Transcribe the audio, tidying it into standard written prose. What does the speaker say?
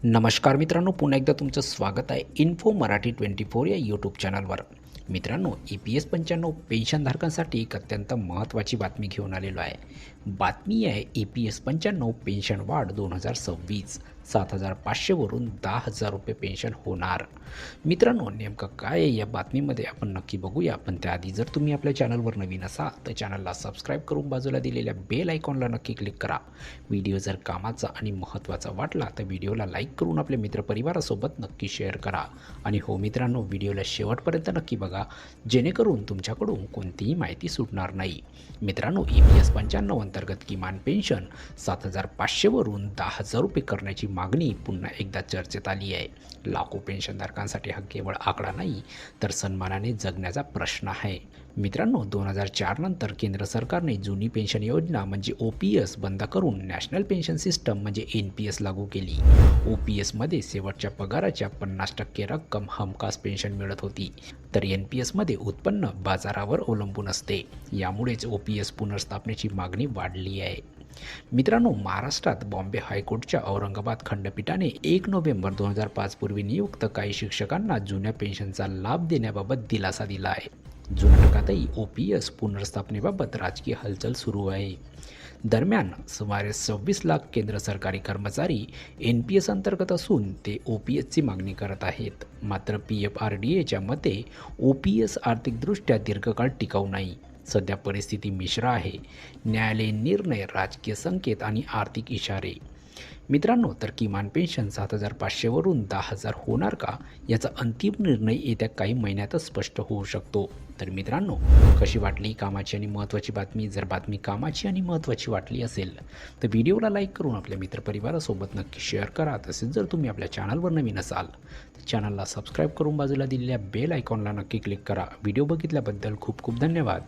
नमस्कार मित्रांनो, पुन्हा एकदा तुमचं स्वागत आहे इन्फो मराठी 24 या यूट्यूब चॅनलवर. मित्रांनो, EPS 95 पेन्शनधारकांसाठी एक अत्यंत महत्त्वाची बातमी घेऊन आलेलो आहे. बातमी आहे EPS 95 पेन्शन वाढ 2026 7,500 वरून 10,000 रुपये पेन्शन होणार. मित्रांनो, नेमकं काय आहे या बातमीमध्ये आपण नक्की बघूया. पण त्याआधी जर तुम्ही आपल्या चॅनलवर नवीन असाल तर चॅनलला सबस्क्राईब करून बाजूला दिलेल्या बेल आयकॉनला नक्की क्लिक करा. व्हिडिओ जर कामाचा आणि महत्त्वाचा वाटला तर व्हिडिओला लाईक करून आपल्या मित्रपरिवारासोबत नक्की शेअर करा. आणि हो मित्रांनो, व्हिडिओला शेवटपर्यंत नक्की बघा, जेणेकरून तुमच्याकडून कोणतीही माहिती सुटणार नाही. मित्रांनो, EPS 95 अंतर्गत किमान पेन्शन 7,500 वरून 10,000 रुपये करण्याची मागणी पुन्हा एकदा चर्चेत आली आहे. लाखो पेन्शनधारकांसाठी हा केवळ आकडा नाही, तर सन्मानाने जगण्याचा प्रश्न आहे. मित्रांनो, 2004 नंतर केंद्र सरकारने जुनी पेन्शन योजना म्हणजे OPS बंद करून नॅशनल पेन्शन सिस्टम म्हणजे NPS लागू केली. OPSमध्ये शेवटच्या पगाराच्या 50% रक्कम हमखास पेन्शन मिळत होती, तर NPSमध्ये उत्पन्न बाजारावर अवलंबून असते. यामुळेच OPS पुनर्स्थापनेची मागणी वाढली आहे. मित्रांनो, महाराष्ट्रात बॉम्बे हायकोर्टच्या औरंगाबाद खंडपीठाने 1 नोव्हेंबर 2005 पूर्वी नियुक्त काही शिक्षकांना जुन्या पेन्शनचा लाभ देण्याबाबत दिलासा दिला आहे. जुनाटकातही OPS पुनर्स्थापनेबाबत राजकीय हालचाल सुरू आहे. दरम्यान सुमारे 26 लाख केंद्र सरकारी कर्मचारी NPS अंतर्गत असून ते OPSची मागणी करत आहेत. मात्र PFRDAच्या मते OPS आर्थिकदृष्ट्या दीर्घकाळ टिकाऊ नाही. सध्या परिस्थिती मिश्र आहे. न्यायालयीन निर्णय, राजकीय संकेत आणि आर्थिक इशारे. मित्रांनो, तर किमान पेन्शन 7,500 वरून 10,000 होणार का, याचा अंतिम निर्णय येत्या काही महिन्यातच स्पष्ट होऊ शकतो. तर मित्रांनो, कशी वाटली कामाची आणि महत्त्वाची बातमी? जर बातमी कामाची आणि महत्त्वाची वाटली असेल तर व्हिडिओला लाईक करून आपल्या मित्रपरिवारासोबत नक्की शेअर करा. तसेच जर तुम्ही आपल्या चॅनलवर नवीन असाल तर चॅनलला सबस्क्राईब करून बाजूला दिलेल्या बेल आयकॉनला नक्की क्लिक करा. व्हिडिओ बघितल्याबद्दल खूप खूप धन्यवाद.